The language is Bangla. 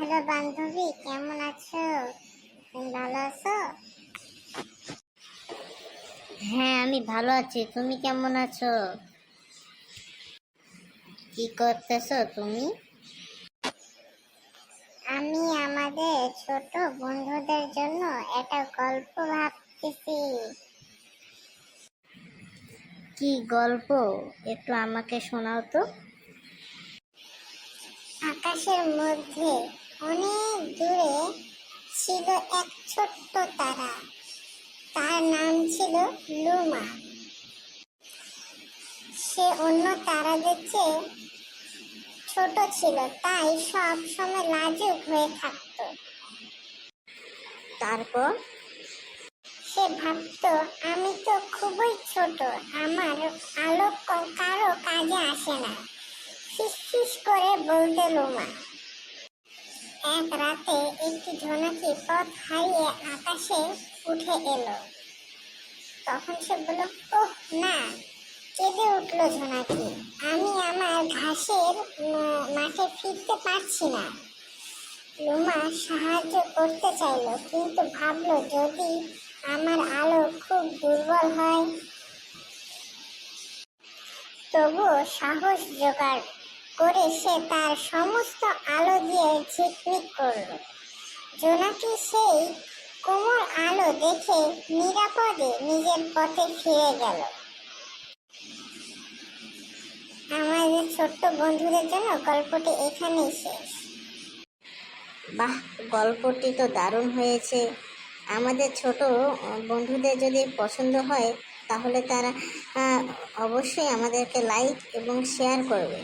হ্যালো বান্ধবী, কেমন আছো? তুমি ভালো আছো? হ্যাঁ, আমি ভালো আছি। তুমি কেমন আছো? কি করতেছো তুমি? আমি আমাদের ছোট বন্ধুদের জন্য একটা গল্প ভাবতেছি। কি গল্প? একটু আমাকে শোনাও তো। আকাশের মধ্যে অনেক দূরে ছিল এক ছোট্ট তারা। তার নাম ছিল লুমা। সে অন্য তারাদের চেয়ে ছোট ছিল, তাই সব সময় লাজুক হয়ে থাকতো। তারপর? সে ভাবতো, আমি তো খুবই ছোট, আমার আলো কারো কাজে আসে না। ফিসফিস করে বলতে লুমা। এক রাতে একটি জোনাকি পথ হারিয়ে আকাশে উঠে এলো। তখন সে বলল, ওহ না! কেঁদে উঠল জোনাকি। আমি আমার ঘাসের মাঠে ফিরতে পারছি না। লুমা সাহায্য করতে চাইলো, কিন্তু ভাবলো যদি আমার আলো খুব দুর্বল হয়। তবুও সাহস জোগাড় করে সে তার সমস্ত আলো দিয়ে ঝিকমিক করলো। জোনাকি সেই কোমল আলো দেখে নিরাপদে নিজের পথে ফিরে গেল। আমাদের ছোট্ট বন্ধুদের জন্য গল্পটি এখানেই শেষ। বাহ, গল্পটি তো দারুণ হয়েছে। আমাদের ছোট বন্ধুদের যদি পছন্দ হয় তাহলে তারা অবশ্যই আমাদেরকে লাইক এবং শেয়ার করবে।